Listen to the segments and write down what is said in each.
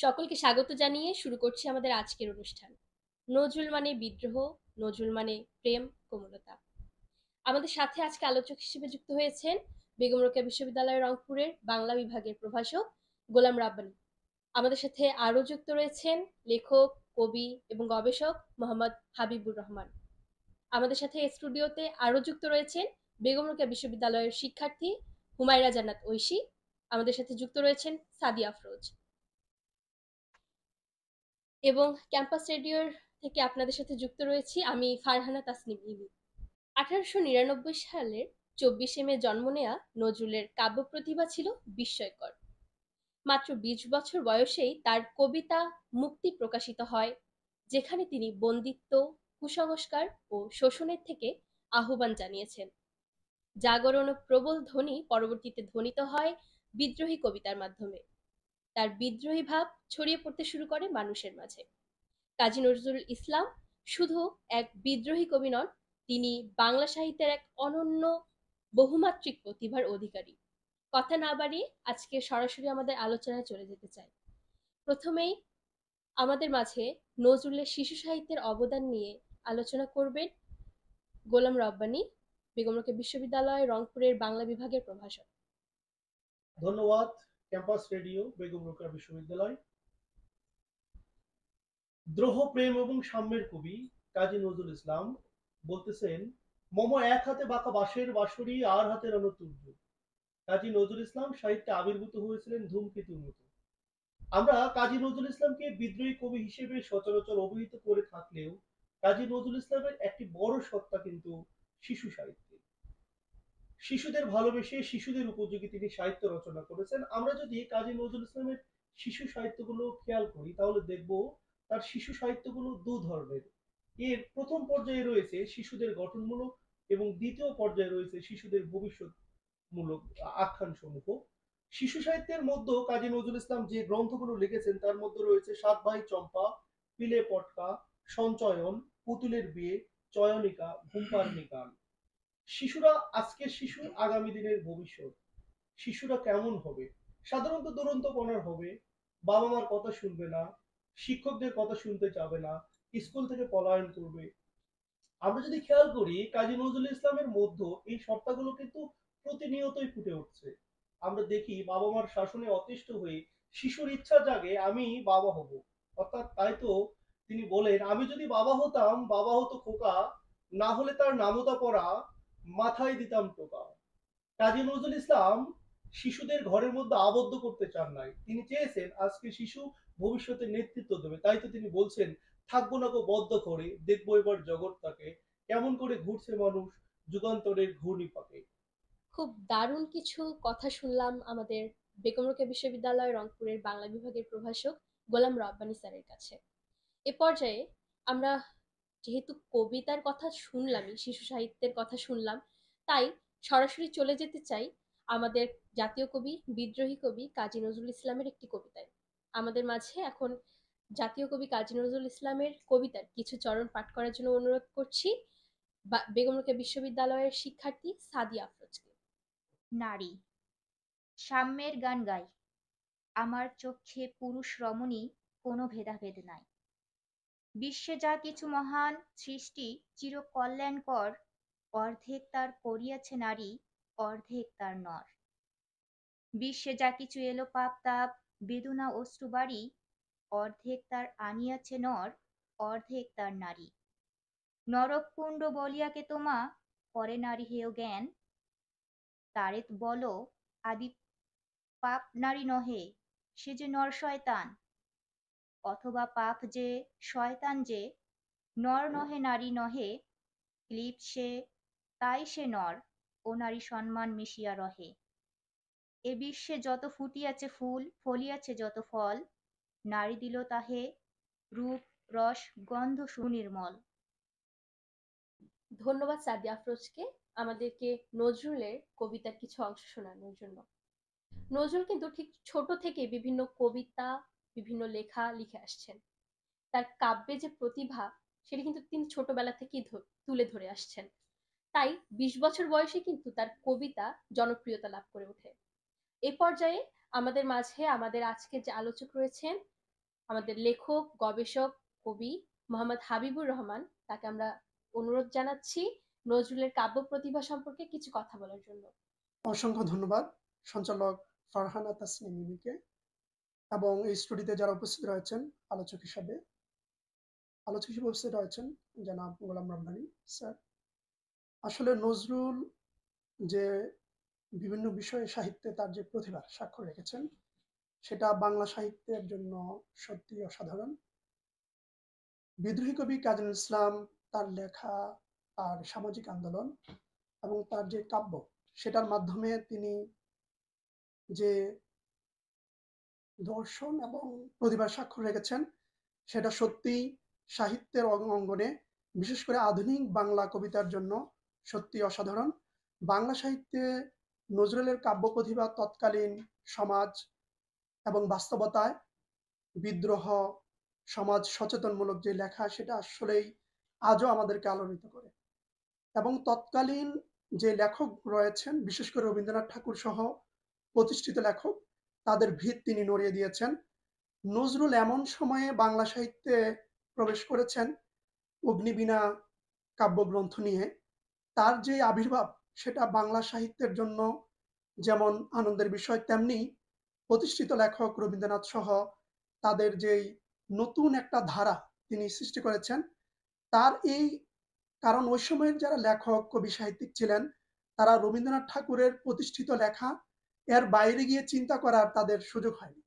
সকলকে স্বাগত জানিয়ে শুরু করছি আমাদের আজকের অনুষ্ঠান। নজরুল মানে বিদ্রোহ, নজরুল মানে প্রেম, কোমলতা। আমাদের সাথে আজকে আলোচক হিসেবে যুক্ত হয়েছেন বেগম রোকেয়া বিশ্ববিদ্যালয় রংপুরের বাংলা বিভাগের প্রভাষক গোলাম রাব্বানী। আমাদের সাথে আরও যুক্ত রয়েছেন লেখক, কবি এবং গবেষক মোহাম্মদ হাবিবুর রহমান। আমাদের সাথে স্টুডিওতে আরও যুক্ত রয়েছেন বেগম রোকেয়া বিশ্ববিদ্যালয়ের শিক্ষার্থী হুমায়রা জান্নাত ঐশী। আমাদের সাথে যুক্ত রয়েছেন সাদিয়া আফরোজ। এবং ক্যাম্পাস রেডিওর থেকে আপনাদের সাথে যুক্ত রয়েছি আমি ফারহানা তাসনিম ইমি। 1899 সালের 24শে মে জন্ম নেয়া নজরুলের কাব্য প্রতিভা ছিল বিস্ময়কর। মাত্র 20 বছর বয়সেই তার কবিতা মুক্তি প্রকাশিত হয়, যেখানে তিনি বন্দিত্ব, কুসংস্কার ও শোষণের থেকে আহ্বান জানিয়েছেন। জাগরণ ও প্রবল ধ্বনি পরবর্তীতে ধ্বনিত হয় বিদ্রোহী কবিতার মাধ্যমে। তার বিদ্রোহী ভাব ছড়িয়ে পড়তে শুরু করে মানুষের মাঝে। কাজী নজরুল ইসলাম শুধু এক বিদ্রোহী কবি নন, তিনি বাংলা সাহিত্যের এক অনন্য বহুমাত্রিক প্রতিভার অধিকারী। কথা না বাড়িয়ে আজকে সরাসরি আমাদের আলোচনায় চলে যেতে চাই। প্রথমেই আমাদের মাঝে নজরুলের শিশু সাহিত্যের অবদান নিয়ে আলোচনা করবেন গোলাম রব্বানী, বেগম রোকেয়া বিশ্ববিদ্যালয় রংপুরের বাংলা বিভাগের প্রভাষক। ধন্যবাদ। ক্যাম্পাস রেডিও, বেগম রোকেয়া বিশ্ববিদ্যালয়। দ্রোহ, প্রেম এবং সাম্যের কবি কাজী নজরুল ইসলাম বলতেছেন, মম এক হাতে বাঁকা বাঁশের বাঁশরি, আর হাতে রণতুর্য। কাজী নজরুল ইসলাম সাহিত্যে আবির্ভূত হয়েছিলেন ধূমকেতুর মতো। আমরা কাজী নজরুল ইসলামকে বিদ্রোহী কবি হিসেবে সচরাচর অভিহিত করে থাকলেও কাজী নজরুল ইসলামের একটি বড় সত্তা কিন্তু শিশু সাহিত্যে। শিশুদের ভালোবেসে শিশুদের উপযোগী তিনি সাহিত্য রচনা করেছেন। আমরা যদি কাজী নজরুল ইসলামের শিশু সাহিত্যগুলো খেয়াল করি তাহলে দেখব তার শিশু সাহিত্যগুলো দু ধরনের। এর প্রথম পর্যায়ে রয়েছে শিশুদের গঠনমূলক এবং দ্বিতীয় পর্যায়ে রয়েছে শিশুদের ভবিষ্যৎমূলক আখ্যান সমূহ। শিশু সাহিত্যের মধ্যে কাজী নজরুল ইসলাম যে গ্রন্থগুলো লিখেছেন তার মধ্যে রয়েছে সাত ভাই চম্পা, পিলে পটকা, সঞ্চয়ন, পুতুলের বিয়ে, চয়নিকা, ঘুমপাড়ানি গান। শিশুরা আজকের শিশু, আগামী দিনের ভবিষ্যৎ। শিশুরা কেমন হবে? সাধারণত দুরন্তপনার হবে, বাবা মার কথা শুনবে না, শিক্ষকদের কথা শুনতে চাবে না, স্কুল থেকে পলায়ন করবে। আমরা যদি খেয়াল করি কাজী নজরুল ইসলামের মধ্যে এই সত্তাগুলো কিন্তু প্রতিনিয়তই ফুটে উঠছে। আমরা দেখি বাবা মার শাসনে অতিষ্ঠ হয়ে শিশুর ইচ্ছা জাগে আমি বাবা হব। অর্থাৎ তাই তো তিনি বলেন, আমি যদি বাবা হতাম, বাবা হতো খোকা, না হলে তার নামতা পড়া, মাথায় দিতাম টোকা। কাজী নজরুল ইসলাম শিশুদের ঘরের মধ্যে আবদ্ধ করতে চান নাই, তিনি চেয়েছেন আজকে শিশু ভবিষ্যতে নেতৃত্ব দেবে। তাই তো তিনি বলছেন, থাকবো না গো বদ্ধ করে, দেখবো এবার জগৎটাকে, কেমন করে ঘুরছে মানুষ যুগান্তরের ঘূর্ণিপাকে। খুব দারুণ কিছু কথা শুনলাম আমাদের বেগম রোকেয়া বিশ্ববিদ্যালয় রংপুরের বাংলা বিভাগের প্রভাষক গোলাম রব্বানী স্যারের কাছে। এ পর্যায়ে আমরা যেহেতু কবিতার কথা শুনলামই, শিশু সাহিত্যের কথা শুনলাম, তাই সরাসরি চলে যেতে চাই আমাদের জাতীয় কবি, বিদ্রোহী কবি কাজী নজরুল ইসলামের একটি কবিতায়। আমাদের মাঝে এখন জাতীয় কবি কাজী নজরুল ইসলামের কবিতার কিছু চরণ পাঠ করার জন্য অনুরোধ করছি বেগম রোকেয়া বিশ্ববিদ্যালয়ের শিক্ষার্থী সাদিয়া আফরোজকে। নারী, সাম্যের গান গাই, আমার চক্ষে পুরুষ রমণী, কোনো ভেদাভেদ নাই। বিশ্বে যা কিছু মহান সৃষ্টি চিরকল্যাণকর, অর্ধেক তার করিয়াছে নারী, অর্ধেক তার নর। বিশ্বে যা কিছু এলো পাপ তাপ বেদনা অশ্রুবাড়ি, অর্ধেক তার আনিয়াছে নর, অর্ধেক তার নারী। নরককুণ্ড বলিয়াকে তোমা করে নারী হেয় জ্ঞান, তারে বলো আদি পাপ নারী নহে, সে যে নর শয়তান। অথবা পাপ যে শয়তান যে, নর নহে নারী নহে, ক্লীব সে তাই সে নর, ও নারী সম্মান মিশিয়া রহে। এ বিশ্বে যত ফুটিয়াছে ফুল, ফলিয়াছে যত ফল, নারী দিল তাহে রূপ রস গন্ধ সুনির্মল। ধন্যবাদ সাদিয়া আফরোজকে আমাদেরকে নজরুলের কবিতার কিছু অংশ শোনানোর জন্য। নজরুল কিন্তু ঠিক ছোট থেকে বিভিন্ন কবিতা, বিভিন্ন লেখা লিখে আসছেন। তার কাব্যে যে প্রতিভা, সেটা কিন্তু তিনি ছোটবেলা থেকেই তুলে ধরে আসছেন। তাই 20 বছর বয়সে কিন্তু তার কবিতা জনপ্রিয়তা লাভ করে ওঠে। এ পর্যায়ে আমাদের মাঝে আমাদের আজকের যে আলোচক রয়েছেন আমাদের লেখক, গবেষক, কবি মোহাম্মদ হাবিবুর রহমান, তাকে আমরা অনুরোধ জানাচ্ছি নজরুলের কাব্য প্রতিভা সম্পর্কে কিছু কথা বলার জন্য। অসংখ্য ধন্যবাদ সঞ্চালক ফারহানা তাসনিম মিমিকে এবং এই স্টুডিওতে যারা উপস্থিত রয়েছেন আলোচক হিসাবে উপস্থিত রয়েছেন জনাব গোলাম রব্বানী স্যার। আসলে নজরুল যে বিভিন্ন বিষয়ে সাহিত্যে তার যে প্রতিভা স্বাক্ষর রেখেছেন সেটা বাংলা সাহিত্যের জন্য সত্যি অসাধারণ। বিদ্রোহী কবি কাজী নজরুল ইসলাম তার লেখা, তার সামাজিক আন্দোলন এবং তার যে কাব্য সেটার মাধ্যমে তিনি যে দর্শন এবং প্রতিভার স্বাক্ষর রেখেছেন সেটা সত্যিই সাহিত্যের অঙ্গনে, বিশেষ করে আধুনিক বাংলা কবিতার জন্য সত্যি অসাধারণ। বাংলা সাহিত্যে নজরুলের কাব্য প্রতিভা তৎকালীন সমাজ এবং বাস্তবতায় বিদ্রোহ, সমাজ সচেতনমূলক যে লেখা সেটা আসলেই আজও আমাদেরকে আলোড়িত করে। এবং তৎকালীন যে লেখক রয়েছেন, বিশেষ করে রবীন্দ্রনাথ ঠাকুর সহ প্রতিষ্ঠিত লেখক, তাদের ভিত তিনি নড়িয়ে দিয়েছেন। নজরুল এমন সময়ে বাংলা সাহিত্যে প্রবেশ করেছেন অগ্নিবীণা কাব্যগ্রন্থ নিয়ে। তার যে আবির্ভাব সেটা বাংলা সাহিত্যের জন্য যেমন আনন্দের বিষয়, তেমনি প্রতিষ্ঠিত লেখক রবীন্দ্রনাথ সহ তাদের যেই নতুন একটা ধারা তিনি সৃষ্টি করেছেন তার এই কারণ ওই সময়ের যারা লেখক কবি সাহিত্যিক ছিলেন তারা রবীন্দ্রনাথ ঠাকুরের প্রতিষ্ঠিত লেখা এর বাইরে গিয়ে চিন্তা করার তাদের সুযোগ হয়নি।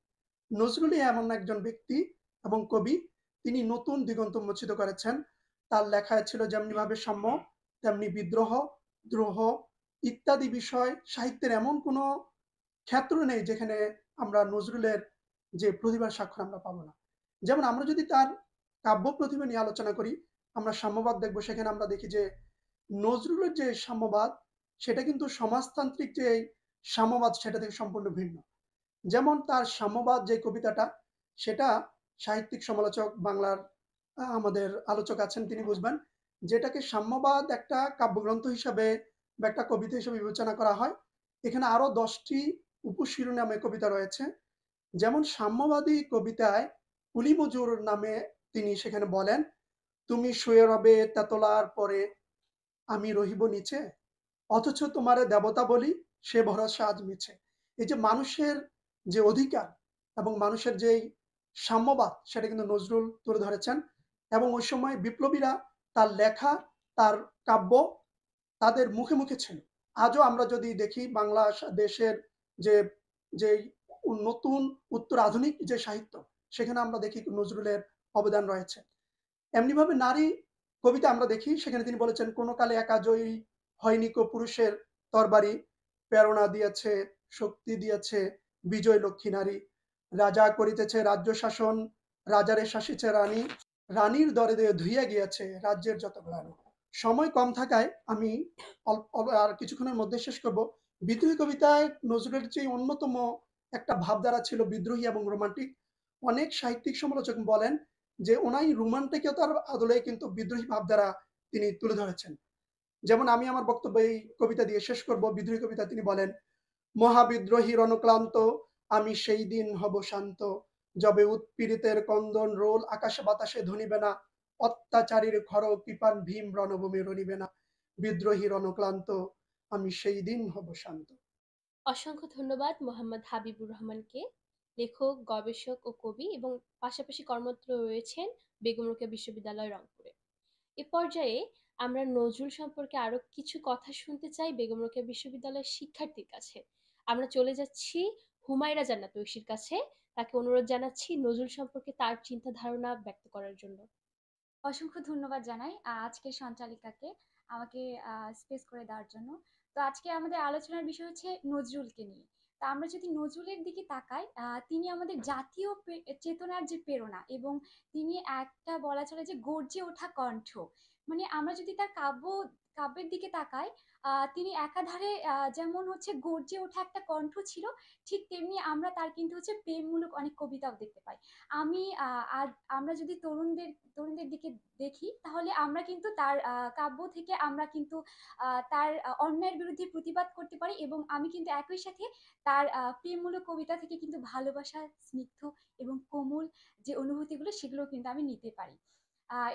নজরুলই এমন একজন ব্যক্তি এবং কবি, তিনি নতুন দিগন্ত উন্মোচিত করেছেন। তার লেখায় ছিল যেমনিভাবে সাম্য, তেমনি বিদ্রোহ, দ্রোহ ইত্যাদি বিষয় সাহিত্যের এমন কোনো ক্ষেত্র নেই যেখানে আমরা নজরুলের যে প্রতিভার স্বাক্ষর আমরা পাবো না। যেমন আমরা যদি তার কাব্য প্রতিভা নিয়ে আলোচনা করি, আমরা সাম্যবাদ দেখবো, সেখানে আমরা দেখি যে নজরুলের যে সাম্যবাদ সেটা কিন্তু সমাজতান্ত্রিক যে সাম্যবাদ সেটা থেকে সম্পূর্ণ ভিন্ন। যেমন তার সাম্যবাদ যে কবিতাটা সেটা সাহিত্যিক সমালোচক বাংলার আমাদের আলোচক আছেন তিনি বুঝবেন, যেটাকে সাম্যবাদ একটা কাব্যগ্রন্থ হিসাবে বা একটা কবিতা হিসেবে বিবেচনা করা হয়। এখানে আরো 10টি উপশিরোনামে কবিতা রয়েছে। যেমন সাম্যবাদী কবিতায় কুলি মজুর নামে তিনি সেখানে বলেন, তুমি শুয়ে রবে তেতলার পরে, আমি রহিব নিচে, অথচ তোমারে দেবতা বলি, সে ভরসা আজ মিছে। এই যে মানুষের যে অধিকার এবং মানুষের যেই সাম্যবাদ সেটা কিন্তু নজরুল তুলে ধরেছেন। এবং ওই সময় বিপ্লবীরা তার লেখা, তার কাব্য তাদের মুখে মুখে ছিল। আজও আমরা যদি দেখি বাংলা দেশের যে যে নতুন উত্তর আধুনিক যে সাহিত্য সেখানে আমরা দেখি নজরুলের অবদান রয়েছে। এমনিভাবে নারী কবিতা আমরা দেখি, সেখানে তিনি বলেছেন, কোনো কালে একা জয়ী হয়নি কো পুরুষের তরবারি, প্রেরণা দিয়েছে শক্তি দিয়েছে বিজয় লক্ষ্মী নারী, রাজা করিতেছে রাজ্য শাসন, রাজারে শাসিছে রানী, রানীর দরে দিয়ে ধুইয়া গিয়েছে রাজ্যের যত গ্লানি। সময় কম থাকায় আমি আর কিছুক্ষণের মধ্যে শেষ করব। বিদ্রোহী কবিতায় নজরুলের যে অন্যতম একটা ভাবধারা ছিল বিদ্রোহী এবং রোমান্টিক। অনেক সাহিত্যিক সমালোচক বলেন যে ওনাই রোমান্টিকতার আদলে কিন্তু বিদ্রোহী ভাবধারা তিনি তুলে ধরেছেন। যেমন আমি আমার বক্তব্য এই কবিতা দিয়ে শেষ করব। বিদ্রোহী কবিতা তিনি বলেন, মহাবিদ্রোহী রণক্লান্ত, আমি সেই দিন হব শান্ত, যবে উৎপীড়িতের কন্দন রোল আকাশে বাতাসে ধনিবে না, অত্যাচারীর খর কৃপান ভীম রণভূমি রণিবে না, বিদ্রোহী রণক্লান্ত, আমি সেই দিন হব শান্ত। অসংখ্য ধন্যবাদ মোহাম্মদ হাবিবুর রহমানকে, লেখক, গবেষক ও কবি, এবং পাশাপাশি কর্মরত রয়েছেন বেগম রোকেয়া বিশ্ববিদ্যালয় রংপুরে। এ পর্যায়ে আমরা নজরুল সম্পর্কে আরো কিছু কথা শুনতে চাই বেগম রোকেয়া বিশ্ববিদ্যালয়ের শিক্ষার্থীর কাছে। আমরা চলে যাচ্ছি হুমায়রা জান্নাত ঐশীর কাছে। তাকে অনুরোধ জানাচ্ছি নজরুল সম্পর্কে তার চিন্তা ধারণা ব্যক্ত করার জন্য। অসংখ্য ধন্যবাদ জানাই আজকের সঞ্চালিকাকে আমাকে স্পেস করে দেওয়ার জন্য। তো আজকে আমাদের আলোচনার বিষয় হচ্ছে নজরুলকে নিয়ে। তা আমরা যদি নজরুলের দিকে তাকাই, তিনি আমাদের জাতীয় চেতনার যে প্রেরণা, এবং তিনি একটা বলা চলে যে গর্জে ওঠা কণ্ঠ। মানে আমরা যদি তার কাব্যের দিকে তাকাই, তিনি একাধারে যেমন হচ্ছে গর্জে ওঠা একটা কণ্ঠ ছিল, ঠিক তেমনি আমরা তার কিন্তু হচ্ছে প্রেমমূলক অনেক কবিতাও দেখতে পাই। আমি আজ আমরা যদি তরুণদের দিকে দেখি, তাহলে আমরা কিন্তু তার কাব্য থেকে আমরা কিন্তু তার অন্যায়ের বিরুদ্ধে প্রতিবাদ করতে পারি, এবং আমি কিন্তু একই সাথে তার প্রেমমূলক কবিতা থেকে কিন্তু ভালোবাসা, স্নিগ্ধ এবং কোমল যে অনুভূতিগুলো, সেগুলো কিন্তু আমি নিতে পারি।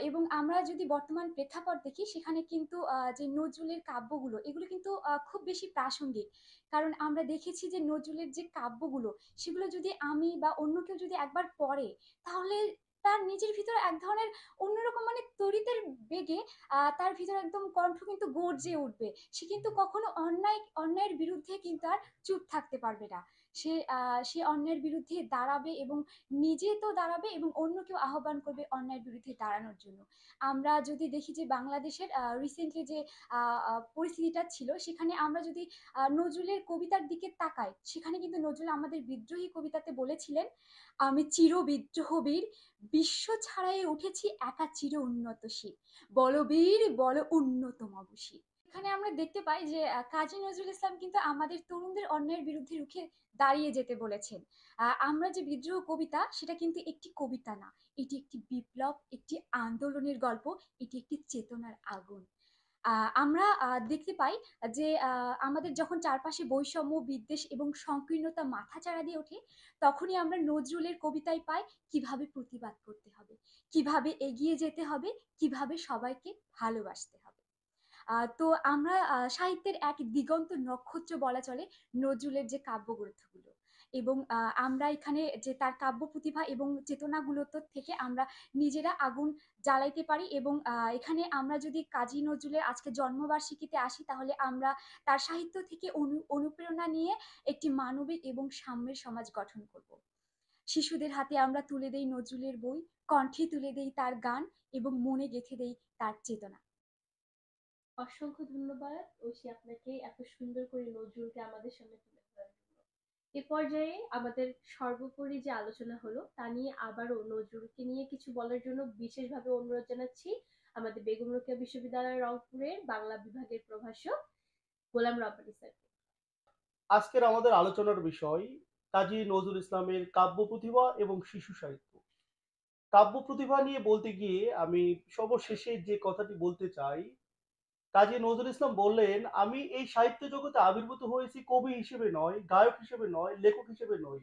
এবং আমরা যদি বর্তমান প্রেক্ষাপট দেখি, সেখানে কিন্তু যে নজরুলের কাব্যগুলো, এগুলো কিন্তু খুব বেশি প্রাসঙ্গিক। কারণ আমরা দেখেছি যে নজরুলের যে কাব্যগুলো, সেগুলো যদি আমি বা অন্য কেউ যদি একবার পড়ে, তাহলে তার নিজের ভিতরে এক ধরনের অন্যরকম মানে তড়িতের বেগে তার ভিতরে একদম কণ্ঠ কিন্তু গর্জে উঠবে। সে কিন্তু কখনো অন্যায়ের বিরুদ্ধে কিন্তু আর চুপ থাকতে পারবে না। সে অন্যায়ের বিরুদ্ধে দাঁড়াবে, এবং নিজে তো দাঁড়াবে এবং অন্যকেও আহ্বান করবে অন্যায়ের বিরুদ্ধে দাঁড়ানোর জন্য। আমরা যদি দেখি যে বাংলাদেশের রিসেন্টলি যে পরিস্থিতিটা ছিল, সেখানে আমরা যদি নজরুলের কবিতার দিকে তাকাই, সেখানে কিন্তু নজরুল আমাদের বিদ্রোহী কবিতাতে বলেছিলেন, আমি চির বিদ্রোহবীর, বিশ্ব ছাড়াই উঠেছি একা চির উন্নতশীল, বলবীর বল উন্নতম বশীর। এখানে আমরা দেখতে পাই যে কাজী নজরুল ইসলাম কিন্তু আমাদের তরুণদের অন্যায়ের বিরুদ্ধে রুখে দাঁড়িয়ে যেতে বলেছেন। আমরা যে বিদ্রোহ কবিতা, সেটা কিন্তু একটি কবিতা না, এটি একটি বিপ্লব, একটি আন্দোলনের গল্প, এটি একটি চেতনার আগুন। আমরা দেখতে পাই যে আমাদের যখন চারপাশে বৈষম্য, বিদ্বেষ এবং সংকীর্ণতা মাথাচাড়া দিয়ে ওঠে, তখনই আমরা নজরুলের কবিতায় পাই কিভাবে প্রতিবাদ করতে হবে, কিভাবে এগিয়ে যেতে হবে, কিভাবে সবাইকে ভালোবাসতে হবে। তো আমরা সাহিত্যের এক দিগন্ত নক্ষত্র বলা চলে নজরুলের যে কাব্যগ্রন্থগুলো, এবং আমরা এখানে যে তার কাব্য প্রতিভা এবং চেতনাগুলো থেকে আমরা নিজেরা আগুন জ্বালাইতে পারি। এবং এখানে আমরা যদি কাজী নজরুলের আজকে জন্মবার্ষিকীতে আসি, তাহলে আমরা তার সাহিত্য থেকে অনুপ্রেরণা নিয়ে একটি মানবিক এবং সাম্যের সমাজ গঠন করব। শিশুদের হাতে আমরা তুলে দেই নজরুলের বই, কণ্ঠে তুলে দেই তার গান, এবং মনে গেঁথে দেই তার চেতনা। অসংখ্য ধন্যবাদ ঐশী আপনাকে এত সুন্দর করে নজরুলকে আমাদের সামনে তুলে ধরার জন্য। এ পর্যায়ে আমাদের সর্বোপরি যে আলোচনা হলো, তা নিয়ে আবারও নজরুলকে নিয়ে কিছু বলার জন্য বিশেষভাবে অনুরোধ জানাচ্ছি আমাদের বেগম রোকেয়া বিশ্ববিদ্যালয় রংপুরের বাংলা বিভাগের প্রভাষক গোলাম রব্বানী স্যারকে। আজকের আমাদের আলোচনার বিষয় কাজী নজরুল ইসলামের কাব্য প্রতিভা এবং শিশু সাহিত্য। কাব্য প্রতিভা নিয়ে বলতে গিয়ে আমি সর্বশেষে যে কথাটি বলতে চাই, কাজী নজরুল ইসলাম বললেন, আমি এই সাহিত্য জগতে আবির্ভূত হয়েছি কবি হিসেবে নয়, গায়ক হিসেবে নয়, লেখক হিসেবে নয়,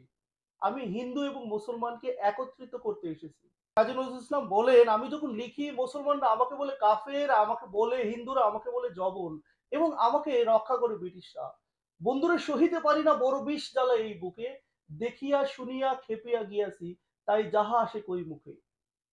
আমি হিন্দু এবং মুসলমানকে একত্রিত করতে এসেছি। কাজী নজরুল ইসলাম বলেন, আমি যখন লিখি, মুসলমানরা আমাকে বলে কাফের, আমাকে বলে হিন্দুরা আমাকে বলে জবন, এবং আমাকে রক্ষা করে ব্রিটিশরা। বন্ধুরে সহিতে পারি না বড় বিষ জ্বালা এই বুকে, দেখিয়া শুনিয়া খেপিয়া গিয়াছি, তাই যাহা আসে কই মুখে।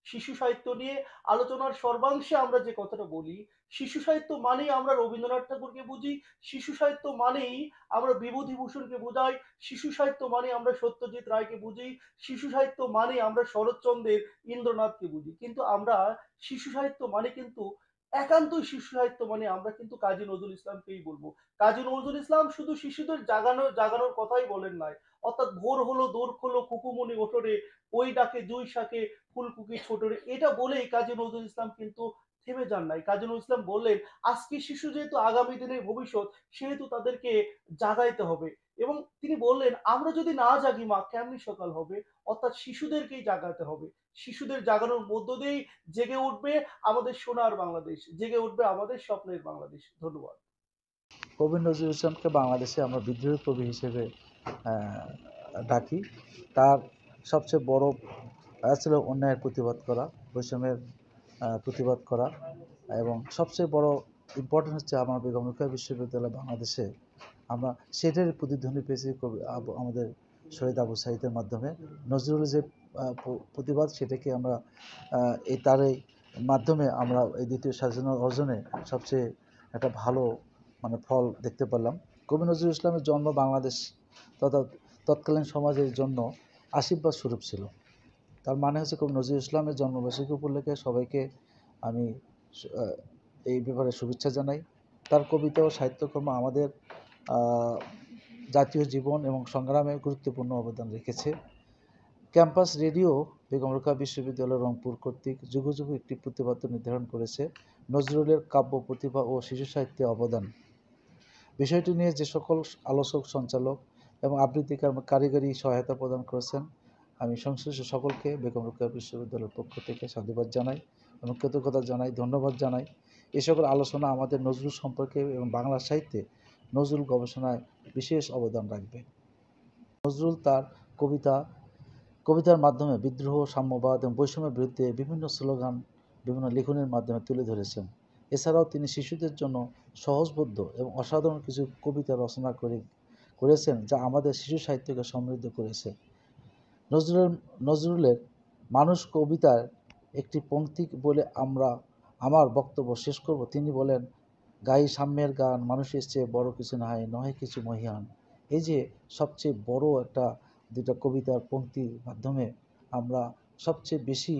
শিশু সাহিত্য নিয়ে আলোচনার সর্বাংশে আমরা যে কথাটা বলি, শিশু সাহিত্য মানেই আমরা রবীন্দ্রনাথ ঠাকুরকে বুঝি, শিশু সাহিত্য মানেই আমরা বিভূতিভূষণকে বোঝাই, শিশু সাহিত্য মানে আমরা সত্যজিৎ রায়কে বুঝি, শিশু সাহিত্য মানে আমরা শরৎচন্দ্রের ইন্দ্রনাথকে বুঝি। কিন্তু আমরা শিশু সাহিত্য মানে কিন্তু একান্তই শিশু সাহিত্য মানে আমরা কিন্তু কাজী নজরুল ইসলামকেই বলবো। কাজী নজরুল ইসলাম শুধু শিশুদের জাগানোর কথাই বলেন নাই, অর্থাৎ ভোর হলো দোর খোলো কুকুমনি ওঠরে, ওই ডাকে জুই শাকে ফুলকুকি ছোটরে, এটা বলেই কাজী নজরুল ইসলাম কিন্তু থেমে যান নাই। কাজী নজরুল ইসলাম বললেন, আজকে শিশু যেহেতু আগামী দিনের ভবিষ্যৎ, সেহেতু তাদেরকে জাগাইতে হবে। এবং তিনি বললেন, আমরা যদি না জাগি মা, কেমনি সকাল হবে, অর্থাৎ শিশুদেরকেই জাগাতে হবে। শিশুদের জাগানোর মধ্য দিয়েই জেগে উঠবে আমাদের সোনার বাংলাদেশ, জেগে উঠবে আমাদের স্বপ্নের বাংলাদেশ। ধন্যবাদ। কবি নজরুল ইসলামকে বাংলাদেশে আমরা বিদ্রোহী কবি হিসেবে ডাকি। তার সবচেয়ে বড় ছিল অন্যায়ের প্রতিবাদ করা, বৈষম্যের প্রতিবাদ করা, এবং সবচেয়ে বড় ইম্পর্টেন্ট হচ্ছে আমার বেগম রোকেয়া বিশ্ববিদ্যালয় বাংলাদেশে আমরা সেটারই প্রতিধ্বনি পেয়েছি আমাদের শহীদ আবু সাঈদের মাধ্যমে। নজরুলের যে প্রতিবাদ, সেটাকে আমরা তারই মাধ্যমে আমরা এই দ্বিতীয় স্বাধীনতা অর্জনে সবচেয়ে একটা ভালো ফল দেখতে পেলাম। কবি নজরুল ইসলামের জন্ম বাংলাদেশ তথা তৎকালীন সমাজের জন্য আশীর্বাদ স্বরূপ ছিল। তার মানে হচ্ছে কবি নজরুল ইসলামের জন্মবার্ষিকী উপলক্ষে সবাইকে আমি এই ব্যাপারে শুভেচ্ছা জানাই। তার কবিতা ও সাহিত্যকর্ম আমাদের জাতীয় জীবন এবং সংগ্রামে গুরুত্বপূর্ণ অবদান রেখেছে। ক্যাম্পাস রেডিও বেগম রোকেয়া বিশ্ববিদ্যালয় রংপুর কর্তৃক যুগ যুগ একটি প্রতিপাদ্য নির্ধারণ করেছে নজরুলের কাব্য প্রতিভা ও শিশু সাহিত্যে অবদান। বিষয়টি নিয়ে যে সকল আলোচক, সঞ্চালক এবং আবৃত্তিকার কারিগরি সহায়তা প্রদান করেছেন, আমি সংশ্লিষ্ট সকলকে বেগম রোকেয়া বিশ্ববিদ্যালয়ের পক্ষ থেকে সাধুবাদ জানাই এবং কৃতজ্ঞতা জানাই, ধন্যবাদ জানাই। এ সকল আলোচনা আমাদের নজরুল সম্পর্কে এবং বাংলা সাহিত্যে নজরুল গবেষণায় বিশেষ অবদান রাখবে। নজরুল তার কবিতার মাধ্যমে বিদ্রোহ, সাম্যবাদ এবং বৈষম্যের বিরুদ্ধে বিভিন্ন স্লোগান, বিভিন্ন লেখনের মাধ্যমে তুলে ধরেছেন। এছাড়াও তিনি শিশুদের জন্য সহজবোধ্য এবং অসাধারণ কিছু কবিতা রচনা করেছেন, যা আমাদের শিশু সাহিত্যকে সমৃদ্ধ করেছে। নজরুলের মানুষ কবিতার একটি পংক্তি বলে আমার বক্তব্য শেষ করব। তিনি বলেন, গাই সাম্যের গান, মানুষের চেয়ে বড় কিছু নহে কিছু মহিয়ান। এই যে সবচেয়ে বড় দুটা কবিতার পংক্তির মাধ্যমে আমরা সবচেয়ে বেশি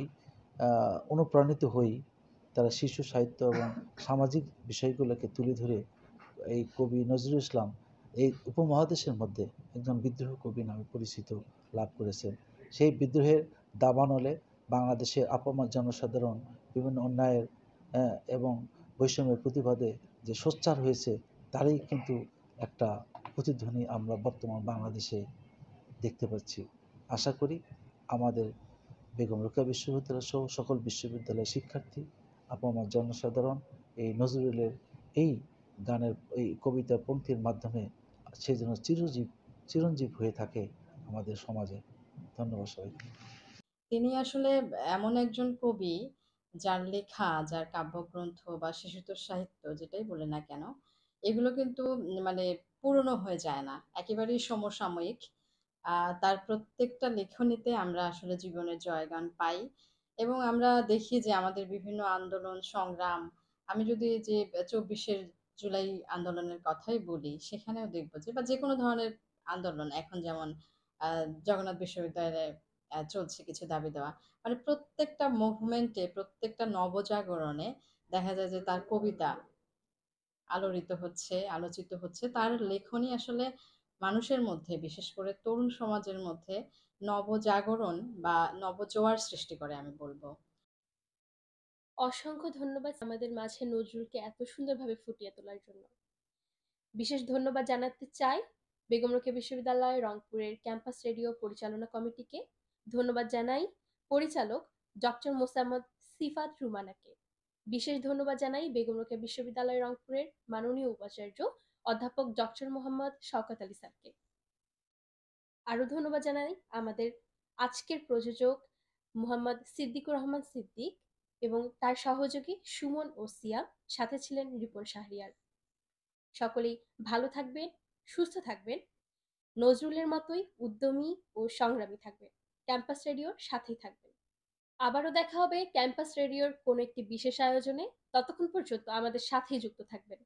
অনুপ্রাণিত হই, তারা শিশু সাহিত্য এবং সামাজিক বিষয়গুলোকে তুলে ধরে এই কবি নজরুল ইসলাম এই উপমহাদেশের মধ্যে একজন বিদ্রোহ কবি নামে পরিচিত লাভ করেছেন। সেই বিদ্রোহের দাবানলে বাংলাদেশের আপামর জনসাধারণ বিভিন্ন অন্যায়ের এবং বৈষম্যের প্রতিবাদে যে সোচ্চার হয়েছে, তারই কিন্তু একটা প্রতিধ্বনি আমরা বর্তমান বাংলাদেশে দেখতে পাচ্ছি। আশা করি আমাদের বেগম রোকেয়া বিশ্ববিদ্যালয় সহ সকল বিশ্ববিদ্যালয়ের শিক্ষার্থী, আপামর জনসাধারণ এই নজরুলের এই গানের এই কবিতার পংক্তির মাধ্যমে সে যেন চিরঞ্জীব হয়ে থাকে আমাদের সমাজে। ধন্যবাদ সবাইকে। তিনি আসলে এমন একজন কবি, যার লেখা, যার কাব্যগ্রন্থ বা শিশুতোষ সাহিত্য যেটাই বলে না কেন, এগুলো কিন্তু মানে পুরনো হয়ে যায় না, একেবারেই সমসাময়িক। তার প্রত্যেকটা লেখনীতে আমরা আসলে জীবনের জয়গান পাই এবং আমরা দেখি যে আমাদের বিভিন্ন আন্দোলন সংগ্রাম, আমি যদি যে ২৪শে জুলাই আন্দোলনের কথাই বলি, সেখানেও দেখবো যে বা যে কোনো ধরনের আন্দোলন এখন যেমন জগন্নাথ বিশ্ববিদ্যালয়ে চলছে কিছু দাবি দেওয়া, মানে প্রত্যেকটা মুভমেন্টে, প্রত্যেকটা নবজাগরণে দেখা যায় যে তার কবিতা আলোড়িত হচ্ছে, আলোচিত হচ্ছে। তার লেখনী আসলে মানুষের মধ্যে, বিশেষ করে তরুণ সমাজের মধ্যে নবজাগরণ বা নবজোয়ার সৃষ্টি করে আমি বলবো। অসংখ্য ধন্যবাদ আমাদের মাঝে নজরুলকে এত সুন্দরভাবে ফুটিয়ে তোলার জন্য। বিশেষ ধন্যবাদ জানাতে চাই বেগম রোকেয়া বিশ্ববিদ্যালয় রংপুরের ক্যাম্পাস রেডিও পরিচালনা কমিটিকে। ধন্যবাদ জানাই পরিচালক ডক্টর মোসাম্মদ সিফাত রুমানাকে। বিশেষ ধন্যবাদ জানাই বেগম রোকেয়া বিশ্ববিদ্যালয় রংপুরের মাননীয় উপাচার্য অধ্যাপক ডক্টর মোহাম্মদ শওকত আলী স্যারকে। আরো ধন্যবাদ জানাই আমাদের আজকের প্রযোজক মোহাম্মদ সিদ্দিকুর রহমান সিদ্দিক এবং তার সহযোগী সুমন ও সিয়া, সাথে ছিলেন রিপন শাহরিয়ার। সকলেই ভালো থাকবেন, সুস্থ থাকবেন, নজরুলের মতোই উদ্যমী ও সংগ্রামী থাকবেন। ক্যাম্পাস রেডিওর সাথেই থাকবেন। আবারও দেখা হবে ক্যাম্পাস রেডিওর কোনো একটি বিশেষ আয়োজনে। ততক্ষণ পর্যন্ত আমাদের সাথেই যুক্ত থাকবেন।